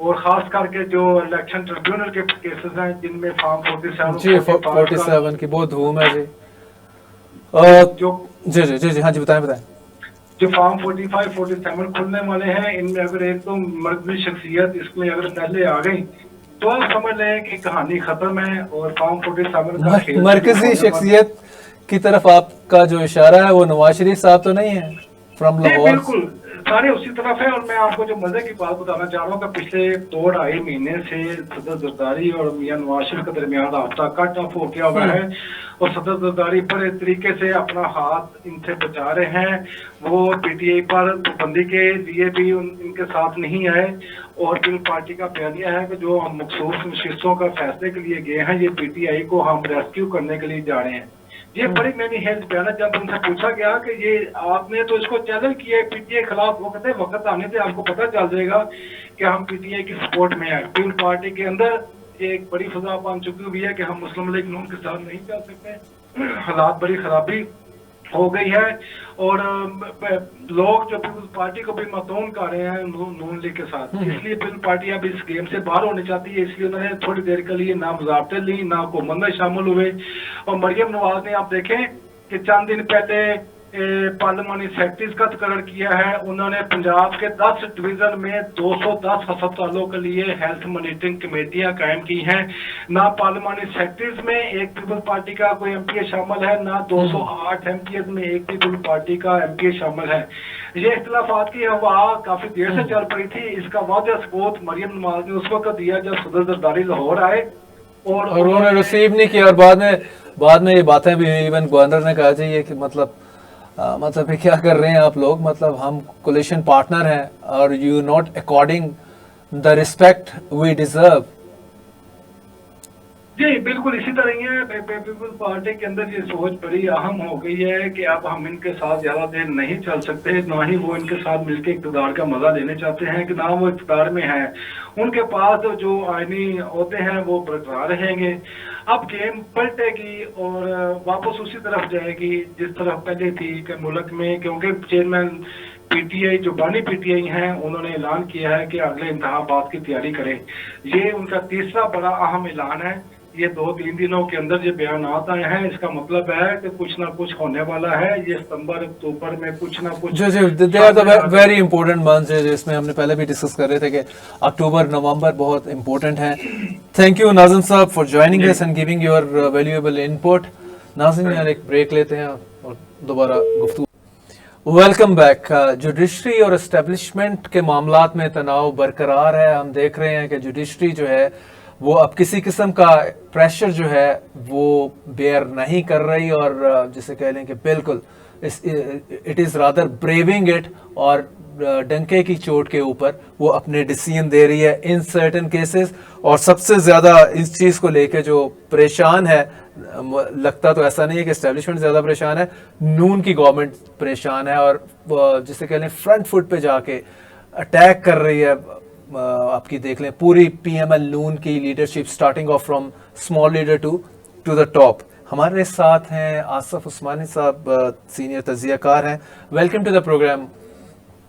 और खास करके जो इलेक्शन ट्रिब्यूनल के केसेस हैं जिनमें फॉर्म 47 की बहुत धूम है जी। जी हाँ जी, बताएं। जो फॉर्म 45, 47 खुलने वाले हैं, इनमें अगर एक तो मर्कजी शख्सियत इसमें अगर पहले आ गई तो आप समझ लें कि कहानी खत्म है। और फॉर्म 47 का मरकजी शख्सियत की तरफ आपका जो इशारा है वो नवाज शरीफ साहब तो नहीं है फ्रॉम लाहौर? बिल्कुल सारे उसी तरफ है। और मैं आपको जो मजे की बात बताना चाह रहा हूँ कि पिछले 2-2.5 महीने से सदर जरदारी और मियां नवाज शरीफ के दरमियान राब्ता कट ऑफ हो गया हुआ है और सदर जरदारी बड़े तरीके से अपना हाथ इनसे बचा रहे हैं। वो पीटीआई पर बंदी के लिए भी इनके साथ नहीं आए और पीपल पार्टी का बयानिया है कि जो हम मखसूस नशिस्तों का फैसले के लिए गए हैं, ये पीटीआई को हम रेस्क्यू करने के लिए जा रहे हैं। ये बड़ी मैंने हेल्थ बयान, जब उनसे पूछा गया कि ये आपने तो इसको चैलेंज किया है पीटीआई खिलाफ, वो कहते हैं वक्त आने से आपको पता चल जाएगा कि हम पीटीआई की सपोर्ट में है। पीपल पार्टी के अंदर एक बड़ी फजा बन चुकी हुई है कि हम मुस्लिम लीग नून के साथ नहीं चल सकते, हालात बड़ी खराबी हो गई है और लोग जो पीपल्स पार्टी को भी मतून कर रहे हैं नून लीग के साथ, इसलिए पीपल पार्टी अब इस गेम से बाहर होनी चाहती है। इसलिए उन्होंने थोड़ी देर के लिए ना मुजाफरतें ली, ना हुकूमत में शामिल हुए। और मरियम नवाज ने आप देखें कि चंद दिन पहले पार्लियामानी सेक्रेटरीज का तकर्र किया है। उन्होंने पंजाब के 10 डिवीजन में 210 अस्पतालों के लिए हेल्थ मॉनिटरिंग कमेटियां कायम की हैं। ना पार्लियामानी सेक्रेटरीज में एक पीपल पार्टी का कोई एमपीए शामिल है, ना 208 एमपीएस में एक पीपल पार्टी का एमपीए शामिल है। ये इख्तिलाफात की हवा काफी देर से चल पड़ी थी। इसका वाज़ेह सबूत मरियम नवाज ने उस वक्त दिया जब सदर जरदारी लाहौर आए और उन्होंने रिसीव नहीं किया। और बाद में ये बातें भी इवन गवर्नर ने कहा चाहिए कि मतलब ये क्या कर रहे हैं आप लोग, मतलब हम कोलिशन पार्टनर हैं और you not according the respect we deserve. जी बिल्कुल इसी तरह ही है। पीपल्स पार्टी के अंदर ये सोच बड़ी अहम हो गई है कि अब हम इनके साथ ज्यादा देर नहीं चल सकते, ना ही वो इनके साथ मिलकर इक़्तिदार का मजा लेने चाहते हैं कि ना वो इक़्तिदार में है। उनके पास जो आईनी होते हैं वो बरकरार रहेंगे। अब गेम पलटेगी और वापस उसी तरफ जाएगी जिस तरफ पहले थी कि मुल्क में, क्योंकि चेयरमैन पीटीआई जो बानी पीटीआई हैं उन्होंने ऐलान किया है कि अगले इंतखाबात की तैयारी करें। ये उनका तीसरा बड़ा अहम ऐलान है। ये 2-3 दिनों के अंदर ये बयान आए हैं। इसका मतलब है कि कुछ ना कुछ होने वाला है। ये सितंबर अक्टूबर में कुछ ना कुछ they are the very important months है, जिसमें हमने पहले भी डिस्कस कर रहे थे कि अक्टूबर नवंबर बहुत इंपॉर्टेंट है। थैंक यू नाज़िम साहब for joining us and giving your valuable input. Nazim यार एक ब्रेक लेते हैं और दोबारा गुफ्तगू। Welcome back. जुडिशरी और एस्टेब्लिशमेंट के मामलात में तनाव बरकरार है। हम देख रहे हैं कि जुडिशरी जो है वो अब किसी किस्म का प्रेशर जो है वो बेयर नहीं कर रही और जिसे कह लें कि बिल्कुल it is rather braving it और डंके की चोट के ऊपर वो अपने डिसीजन दे रही है इन सर्टेन केसेस। और सबसे ज़्यादा इस चीज़ को लेके जो परेशान है, लगता तो ऐसा नहीं है कि एस्टेब्लिशमेंट ज़्यादा परेशान है, नून की गवर्नमेंट परेशान है और जिसे कह लें फ्रंट फुट पे जाके अटैक कर रही है आपकी देख लें पूरी पीएमएल नून की leadership starting off from small leader to the top. हमारे साथ हैं आसिफ उस्मानी साहब, सीनियर तजियाकार हैं। Welcome to the program.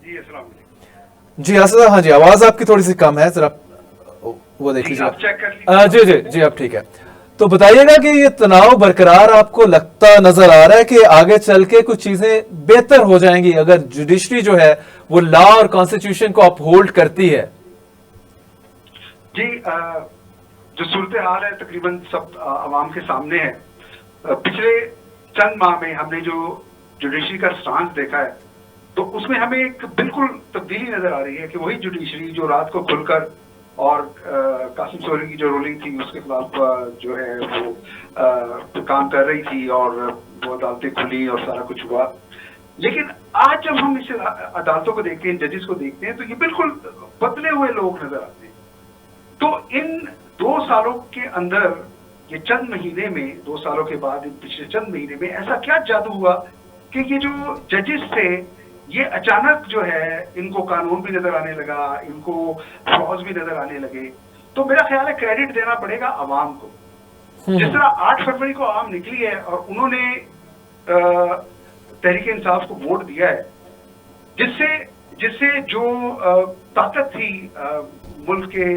जी अस्सलाम वालेकुम। जी आसिफ साहब, हाँ जी, आवाज़ आपकी थोड़ी सी कम है, ज़रा वो देख लीजिए। आप चेक कर लीजिए। जी जी जी, अब ठीक है। तो बताइएगा कि ये तनाव बरकरार आपको लगता नजर आ रहा है कि आगे चल के कुछ चीजें बेहतर हो जाएंगी अगर जुडिशरी जो है वो लॉ और कॉन्स्टिट्यूशन को अपहोल्ड करती है? जी, जो सूरत हाल है तकरीबन सब आवाम के सामने है। पिछले चंद माह में हमने जो जुडिशरी का स्टांस देखा है तो उसमें हमें एक बिल्कुल तब्दीली नजर आ रही है कि वही जुडिशरी जो रात को खुलकर और कासिम सोरी की जो रूलिंग थी उसके खिलाफ जो है वो काम कर रही थी और वो अदालतें खुली और सारा कुछ हुआ। लेकिन आज जब हम इस अदालतों को देखते हैं, जजेस को देखते हैं, तो ये बिल्कुल बदले हुए लोग नजर आते हैं। तो इन 2 सालों के अंदर, ये चंद महीने में, 2 सालों के बाद पिछले चंद महीने में ऐसा क्या जादू हुआ कि ये जो जजेस थे ये अचानक जो है इनको कानून भी नजर आने लगा, इनको फ्लॉज भी नजर आने लगे। तो मेरा ख्याल है क्रेडिट देना पड़ेगा अवाम को। जिस तरह 8 फरवरी को आवाम निकली है और उन्होंने तहरीक इंसाफ को वोट दिया है, जिससे जो ताकत थी मुल्क के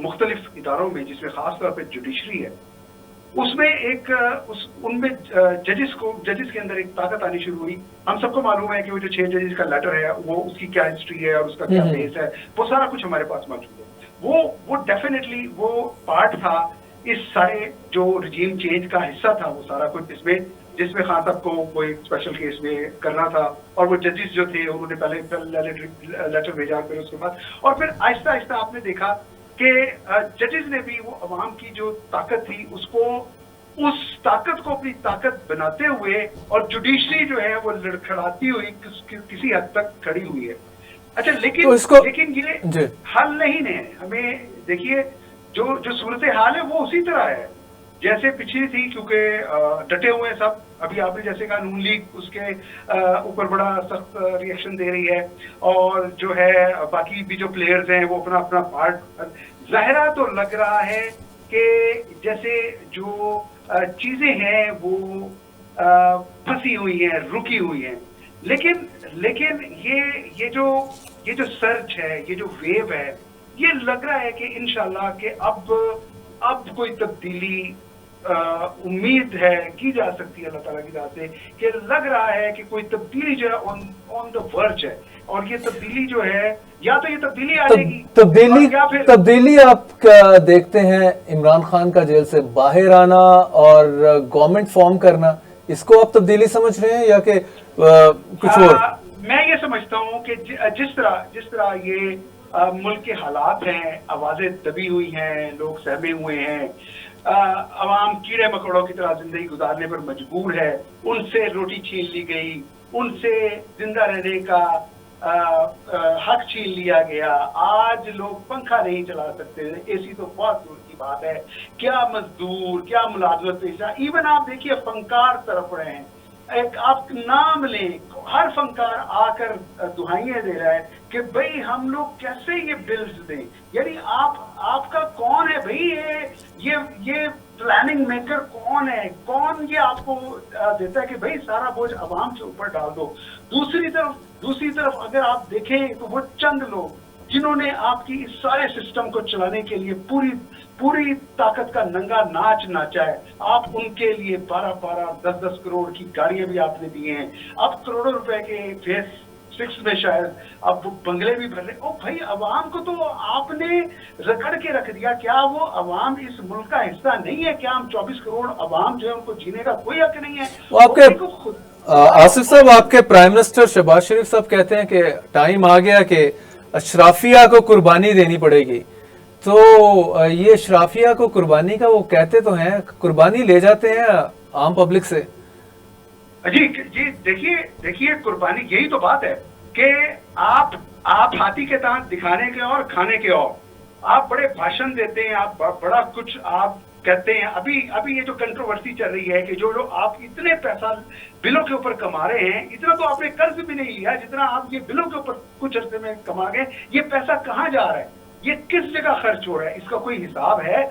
मुख्तलिफ इदारों में, जिसमें खासतौर पर जुडिशरी है, उसमें उनमें जजेस के अंदर एक ताकत आनी शुरू हुई। हम सबको मालूम है कि वो जो 6 जजेस का लेटर है वो उसकी क्या हिस्ट्री है और उसका क्या बेस है, वो सारा कुछ हमारे पास मौजूद है। वो डेफिनेटली वो पार्ट था इस सारे जो रिजीम चेंज का हिस्सा था, वो सारा कुछ जिसमें खान साहब को कोई स्पेशल केस में करना था और वो जजेस जो थे उन्होंने पहले लेटर भेजा, फिर उसके बाद और फिर आहिस्ता आहिस्ता आपने देखा कि जजेस ने भी वो अवाम की जो ताकत थी उस ताकत को अपनी ताकत बनाते हुए और जुडिशरी जो है वो लड़खड़ाती हुई किसी हद तक खड़ी हुई है। अच्छा, लेकिन ये हल नहीं है। हमें देखिए जो सूरत हाल है वो उसी तरह है जैसे पिछली थी, क्योंकि डटे हुए सब। अभी आपने जैसे कहा नून लीग उसके ऊपर बड़ा सख्त रिएक्शन दे रही है और जो है बाकी भी जो प्लेयर्स हैं वो अपना अपना पार्ट, ज़ाहिरा तो लग रहा है कि जैसे जो चीजें हैं वो फंसी हुई हैं, रुकी हुई हैं। लेकिन ये जो सर्च है, ये जो वेव है, ये लग रहा है कि इंशाल्लाह कि अब कोई तब्दीली उम्मीद है की जा सकती है अल्लाह ताला की राह से, कि लग रहा है कि कोई तब्दीली जो है ऑन द वर्ज है। और ये तब्दीली जो है, या तो ये तब्दीली आ जाएगी, तब्दीली आप देखते हैं इमरान खान का जेल से बाहर आना और गवर्नमेंट फॉर्म करना, इसको आप तब्दीली समझ रहे हैं या कि कुछ और? मैं ये समझता हूँ कि जिस तरह ये मुल्क के हालात हैं, आवाजें दबी हुई हैं, लोग सहमे हुए हैं, अवाम कीड़े मकोड़ों की तरह जिंदगी गुजारने पर मजबूर है, उनसे रोटी छीन ली गई, उनसे जिंदा रहने का हक छीन लिया गया। आज लोग पंखा नहीं चला सकते, एसी तो बहुत दूर की बात है। क्या मजदूर, क्या मुलाजमत पेशा, इवन आप देखिए फनकार तरफ रहे हैं, एक आप नाम लें, हर फनकार आकर दुहाइयां दे रहा है कि भाई हम लोग कैसे ये बिल्स दें। यानी आपका कौन है भाई, ये प्लानिंग मेकर कौन है, कौन ये आपको देता है कि भाई सारा बोझ अवाम के ऊपर डाल दो। दूसरी तरफ अगर आप देखें तो वो चंद लोग जिन्होंने आपकी इस सारे सिस्टम को चलाने के लिए पूरी ताकत का नंगा नाच नाचा है, आप उनके लिए 12-12, 10-10 करोड़ की गाड़ियां भी आपने दी हैं। अब करोड़ों रुपए के फेस 6 में शायद अब वो बंगले भी भर रहे। ओ भाई, अवाम को तो आपने रगड़ के रख दिया। क्या वो अवाम इस मुल्क का हिस्सा नहीं है? क्या हम 24 करोड़ अवाम जो है उनको जीने का कोई हक नहीं है? वो आपके आसिफ साहब, आपके प्राइम मिनिस्टर शहबाज शरीफ साहब कहते हैं कि टाइम आ गया कि अशराफिया को कुर्बानी देनी पड़ेगी। तो ये अशराफिया को कुर्बानी का वो कहते तो हैं, कुर्बानी ले जाते हैं आम पब्लिक से। जी देखिए कुर्बानी, यही तो बात है कि आप हाथी के दांत दिखाने के और खाने के और, आप बड़े भाषण देते हैं, आप बड़ा कुछ आप कहते हैं। अभी ये जो कंट्रोवर्सी चल रही है कि जो आप इतने पैसा बिलों के ऊपर कमा रहे हैं, इतना तो आपने कर्ज भी नहीं लिया जितना आप ये बिलों के ऊपर कुछ अर्से में कमा गए। ये पैसा कहाँ जा रहा है? ये किस जगह खर्च हो रहा है, इसका कोई हिसाब है?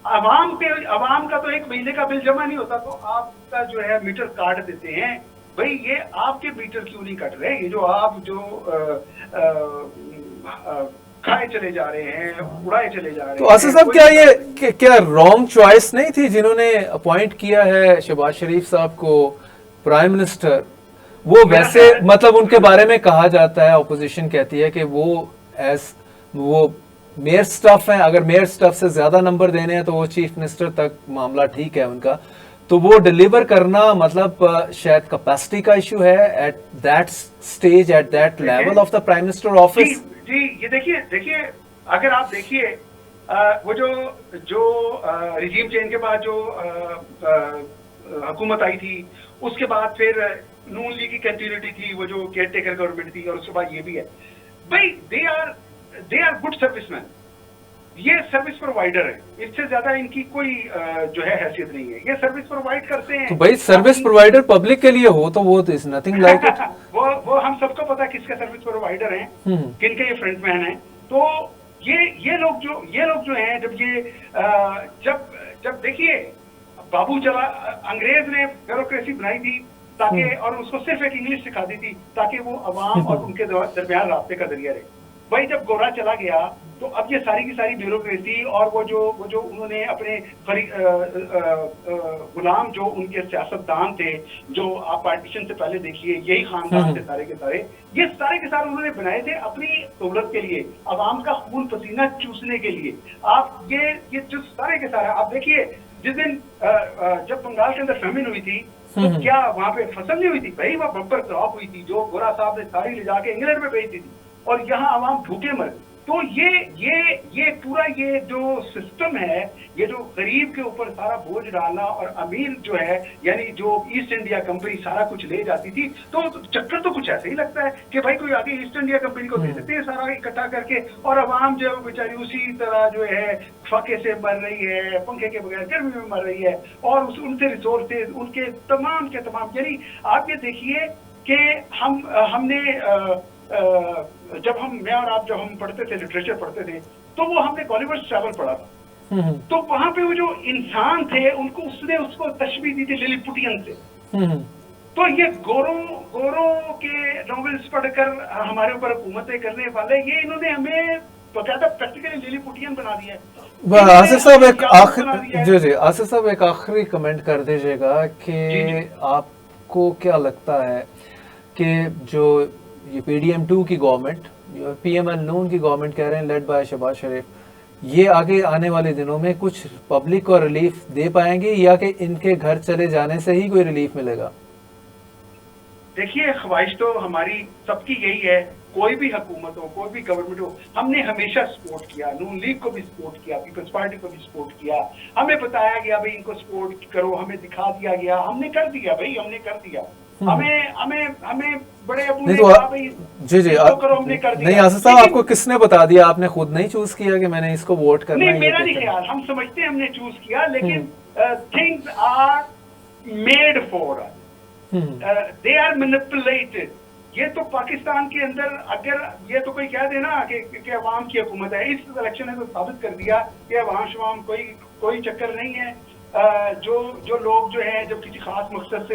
अवाम का तो एक महीने का बिल जमा नहीं होता, तो आपका जो है मीटर काट देते हैं। भाई ये आपके मीटर क्यों नहीं कट रहे? ये जो आप जो खाए चले जा रहे हैं, उड़ाए चले जा रहे हैं। तो आसिफ साहब, क्या रॉन्ग चॉइस नहीं थी जिन्होंने अपॉइंट किया है शहबाज शरीफ साहब को प्राइम मिनिस्टर? वो वैसे मतलब उनके बारे में कहा जाता है, ऑपोजिशन कहती है कि वो मेयर स्टफ है, अगर मेयर स्टफ से ज्यादा नंबर देने हैं तो वो चीफ मिनिस्टर तक मामला ठीक है उनका, तो वो डिलीवर करना मतलब शायद कैपेसिटी का इशू है at that stage, at that level of the prime minister office. जी ये देखिए अगर आप देखिए वो जो रिजीम चेंज के बाद जो हुकूमत आई थी, उसके बाद फिर नून लीग की कंटिन्यूटी थी, वो जो केयर टेकर गवर्नमेंट थी, और उसके बाद ये भी है। भाई दे आर गुड सर्विसमैन, ये सर्विस प्रोवाइडर है, इससे ज्यादा इनकी कोई जो है हैसियत नहीं है। ये सर्विस प्रोवाइड करते हैं। तो भाई सर्विस प्रोवाइडर पब्लिक के लिए हो तो वो इज नथिंग लाइक इट। वो हम सबको पता है किसके सर्विस प्रोवाइडर हैं, किनके ये फ्रंटमैन हैं। तो ये लोग जो हैं, जब देखिए बाबू चला, अंग्रेज ने ब्यूरोक्रेसी बनाई थी ताकि, और उसको सिर्फ एक इंग्लिश सिखा दी थी ताकि वो अवाम और उनके दरमियान रास्ते का जरिया रहे। भाई जब गोरा चला गया तो अब ये सारी की सारी ब्यूरोक्रेसी और वो जो उन्होंने अपने गुलाम जो उनके सियासतदान थे, जो आप पार्टीशन से पहले देखिए यही खानदान थे सारे के सारे, ये सारे के सारे उन्होंने बनाए थे अपनी दौलत के लिए, अवाम का खून पसीना चूसने के लिए। आप ये जो सारे के सारे आप देखिए, जिस दिन जब बंगाल के अंदर फेमिन हुई थी तो क्या वहां पे फसल नहीं हुई थी? भाई वह बम्पर क्रॉप हुई थी जो गोरा साहब ने सारी ले जाके इंग्लैंड में बेच दी थी, और यहाँ आवाम भूखे मर। तो ये पूरा ये जो सिस्टम है, ये जो गरीब के ऊपर सारा बोझ डालना, और अमीर जो है यानी जो ईस्ट इंडिया कंपनी सारा कुछ ले जाती थी, तो चक्कर तो कुछ ऐसे ही लगता है कि भाई कोई आगे ईस्ट इंडिया कंपनी को दे देते हैं सारा इकट्ठा करके, और आवाम जो बेचारी उसी तरह जो है फाके से मर रही है, पंखे के बगैर गर्मी में मर रही है, और उनसे रिसोर्सेज उनके तमाम के तमाम। यानी आप ये देखिए कि हमने जब हम पढ़ते थे, लिटरेचर पढ़ते थे, तो वो हमने गॉलिवर्स ट्रैवल पढ़ा था। तो वहां पे वो जो इंसान थे उसको तशबीह दी थी लिलीपुटियन से। तो ये गोरों के नॉवेल्स पढ़कर हमारे ऊपर हुकूमतें करने वाले, ये इन्होंने हमें बकायदा प्रैक्टिकली लिलीपुटियन बना दिया। आसिफ साहब आसिफ साहब एक आखिरी कमेंट कर दीजिएगा कि आपको क्या लगता है कि जो ये PDM2 की गवर्नमेंट, PML नून की गवर्नमेंट कह रहे हैं लेड बाय शहबाज शरीफ, ये आगे आने वाले दिनों में कुछ पब्लिक को रिलीफ दे पाएंगे, या कि इनके घर चले जाने से ही कोई रिलीफ मिलेगा? देखिए ख्वाहिश तो हमारी सबकी यही है, कोई भी हुकूमत हो, कोई भी गवर्नमेंट हो, हमने हमेशा सपोर्ट किया, नून लीग को भी सपोर्ट किया, पीपल्स पार्टी को भी सपोर्ट किया। हमें बताया गया भाई इनको सपोर्ट करो, हमें दिखा दिया गया, हमने कर दिया भाई, हमने कर दिया। हमें बड़े अबू ने कहा भाई जी करो, हमने कर दिया। नहीं आसिफ साहब, आपको किसने बता दिया? आपने खुद नहीं चूज किया कि मैंने इसको वोट करना है? नहीं, मेरा नहीं ख्याल, हम समझते हैं हमने चूज किया, लेकिन things are made for us, they are manipulated. ये तो पाकिस्तान के अंदर अगर ये तो कोई कह देना कि अवाम की हुकूमत है, इस इलेक्शन ने तो साबित कर दिया कि अवाम शवाम कोई चक्कर नहीं है। जो लोग जो है जब किसी खास मकसद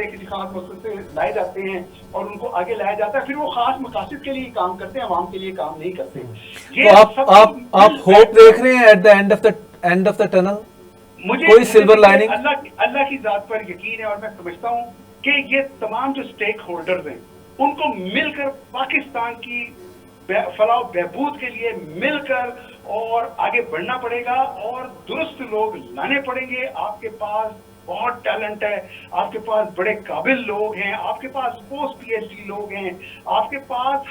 से लाए जाते हैं और उनको आगे लाया जाता है, फिर वो खास मकासद के लिए काम करते हैं, अवाम के लिए काम नहीं करते। तो आप होप देख रहे हैं at the end of the tunnel? मुझे कोई सिल्वर लाइनिंग? अल्लाह की जात पर यकीन है, और मैं समझता हूँ कि ये तमाम जो स्टेक होल्डर्स हैं उनको मिलकर पाकिस्तान की फलाह बहबूद के लिए मिलकर और आगे बढ़ना पड़ेगा, और दुरुस्त लोग लाने पड़ेंगे। आपके पास बहुत टैलेंट है, आपके पास बड़े काबिल लोग हैं, आपके पास पोस्ट PhD लोग हैं, आपके पास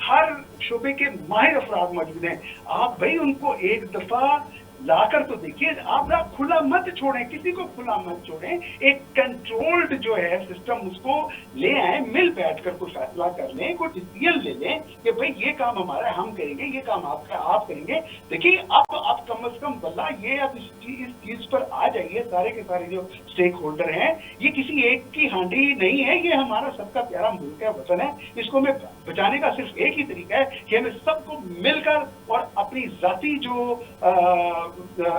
हर शोबे के माहिर अफराद मौजूद हैं। आप भाई उनको एक दफा लाकर तो देखिए, आप ना खुला मत छोड़ें, किसी को खुला मत छोड़ें, एक कंट्रोल्ड जो है सिस्टम उसको ले आए, मिल बैठकर कोई फैसला कर लें, कोई डिसीजन ले लें कि भाई ये काम हमारा है, हम करेंगे, ये काम आपका आप करेंगे। देखिए आप कम से कम वल्ला ये अब इस चीज पर आ जाइए, सारे के सारे जो स्टेक होल्डर हैं, ये किसी एक की हांडी नहीं है, ये हमारा सबका प्यारा मुल्क है, वतन है। इसको हमें बचाने का सिर्फ एक ही तरीका है कि हमें सबको मिलकर और अपनी जाती जो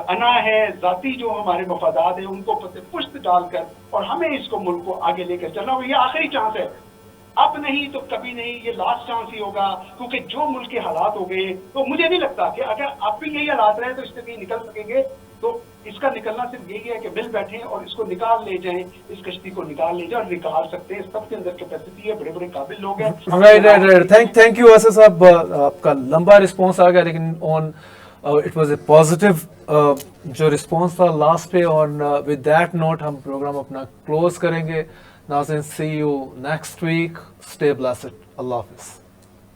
अना है, जाती जो हमारे मफादात है, उनको पुष्ट डालकर और हमें इसको मुल्क को आगे लेकर चलना होगा। ये आखिरी चांस है, अब नहीं तो कभी नहीं, ये लास्ट चांस ही होगा, क्योंकि जो मुल्क के हालात हो गए, तो मुझे नहीं लगता कि अगर आप भी यही हालात रहे तो इससे कहीं निकल सकेंगे। तो इसका निकलना सिर्फ यही है कि मिल बैठे और इसको निकाल ले जाएं, इस कश्ती को निकाल ले जाएं, और निकाल सकते हैं। सबके अंदर कैपेसिटी है, बड़े बड़े काबिल लोग हैं। राइट। थैंक यू असद साहब, आपका लंबा रिस्पॉन्स आ गया, लेकिन on it was a positive जो रिस्पॉन्स था लास्ट पे। ऑन विद दैट नोट हम प्रोग्राम अपना क्लोज करेंगे। नाज़रीन, see you next week, stay blessed, Allah हाफिज़।